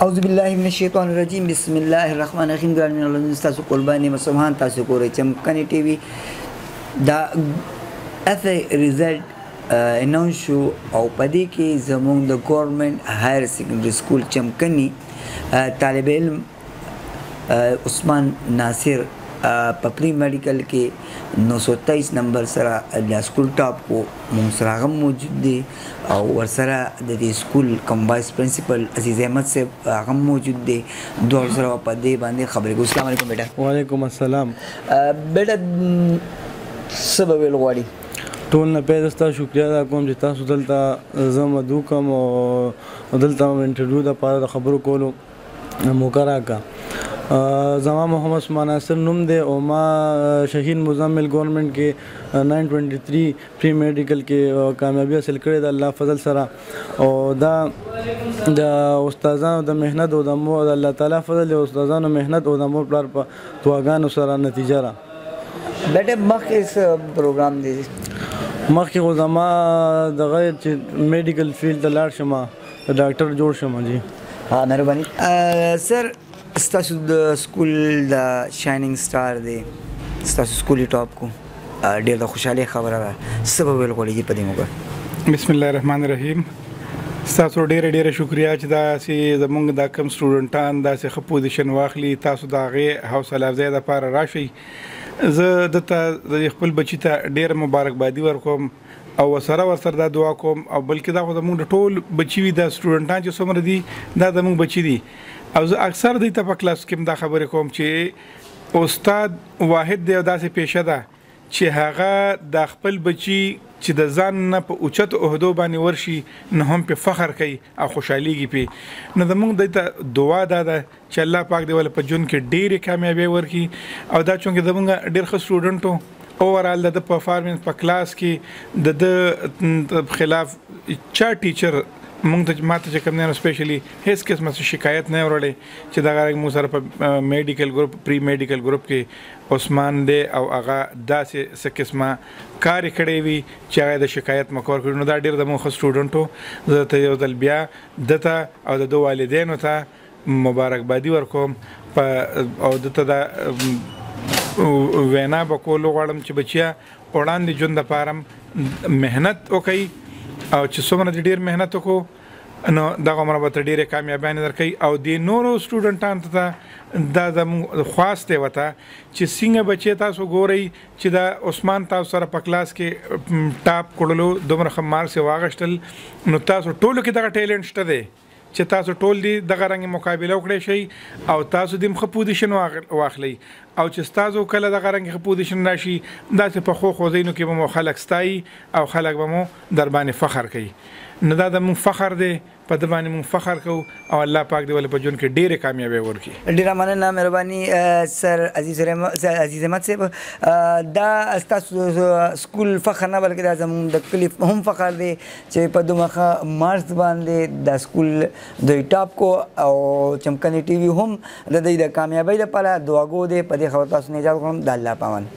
اعوذ بالله من الشیطان الرجیم بسم الله الرحمن الرحیم ګران مینه تاسو قرباني مسلمان تاسو ګورئ چمکني ټي وي دا اته ریزلټ اناونس شو او پدې کې زموږ د ګورنمنت هایر سیکنډري سکول چمکني طالب علم عثمان ناصر په پری میډیکل کې 923 نمبر سره د سکول ټاپ کو مونږ سره هم موجود دي او ورسره د دې سکول کوم وایس پرنسپل عزیز احمد صاحب هم موجود دي دوه سره په دې باندې خبرې کوو. السلام علیکم بیٹا. وعلیکم السلام. بیٹا سبب الغواړي ټول نه پیدا ستاسو شکریا ادا کوم چې تاسو دلته زه مدعو کوم او دلته انټرویو د پاره د خبرو کولو موقع راکړه. زما محمد عثمان ناصر نوم دی او ما شهید مزمل گورنمنٹ کې 923 پری میډیکل کې کامیابی حاصل کړې ده الله فضل سره او دا د استادانو د مهنت او د الله تعالی فضل او استادانو مهنت او د مور پلار په دعاګانو سره نتیجه را. بیٹا مخکې پروګرام دی مخکې خو زما دغه چې میډیکل فیلډ ته لاړ شم ډاکټر جوړ شم. جی ها مهرباني. سر ستاسو د سکول د شایننګ سٹار دی ستاسو سکولي ټاپ کو ډېر د خوشحالۍ خبره ده سبب ویل غواړي په دې موقع. بسم الله الرحمن الرحیم. ستاسو ډېره شکریا چې داسې زموږ دا کم سټوډنټان داسې ښه پوزیشن واخلي تاسو د هغې حوصله افزایۍ دپاره راشئ. زه دته د خپل بچي ته ډېره مبارکبادي ورکوم او ورسره دا دعا کوم او بلکې دا خو زموږ د ټول بچي وي دا سټوډنټان چې څومره دي دا زموږ بچي دي او زه اکثر دوی ته په کلاس کې دا خبرې کوم چې استاد واحد دی او داسې پیشه ده چې هغه د خپل بچي چې د ځان نه په اوچت عهدو باندې ورشي نه هم په فخر کوي او خوشحالېږي پې نو زموږ دوی ته دعا دا ده چې الله پاک دی ول په ژوند کې ډېرې کامیابۍ ورکړي او دا چونکې زموږ ډېر ښه سټوډنټ اوورال د پرفارمنس په کلاس کې د خلاف چا ټیچر مونږ ته ماته چې کوم نه سپیشلی هیڅ قسمه شکایت نه وروړي چې دا غره مو سره په میډیکل ګروپ پری میډیکل ګروپ کې عثمان دی او هغه داسې څه قسمه کار کړی وي چې هغه د شکایت مکور کړي نو دا ډېر د مو خو سټوډنټو زه ته یو ځل بیا دته او د دوه والدینو ته مبارکبادي ورکوم او دته دا وینا به کولو غواړم چې بچیا وړاندې ژوند دپاره مهنت وکړي او چې څومره د ډېر مهنت وکړو نو دغه عمره به ته ډېرې کامیابیانې درکوي او د نورو سټوډنټانو ته دا زموږ خواست دی ورته چې څنګه بچې تاسو ګورئ چې دا عثمان تاسو سره په کلاس کې ټاپ کړلو دومره ښه مارکس یې واخیستل نو تاسو ټولو کې دغه ټیلنټ شته دی چې تاسو ټول دي دغه رنګ مقابله وکړئ شئ او تاسو دې ښه پوزیشن واخلئ او چې ستاسو کله دغه رنګ ښه پوزیشن راشي داسې په ښو ځایونو کې به مو خلک ستایي او خلک به مو در باندې فخر کوي نو دا د مونږ فخر دی په ده باندې مونږ فخر کوو او الله پاک دی ولې په ژوند کې ډېرې کامیابۍ ورکړي. ډېره مننه مهرباني سر عزیز احمد صاحب دا ستاسو سکول فخر نه بلکې دا زموږ د کلي هم فخر دی چې په دومره ښه مارکس باندې دا سکول دوی ټاپ کو او چمکني ټي وي هم د دوی د کامیابۍ لپاره دعاګو دی په دې خبر تاسو نه اجازه کوم د الله پامان.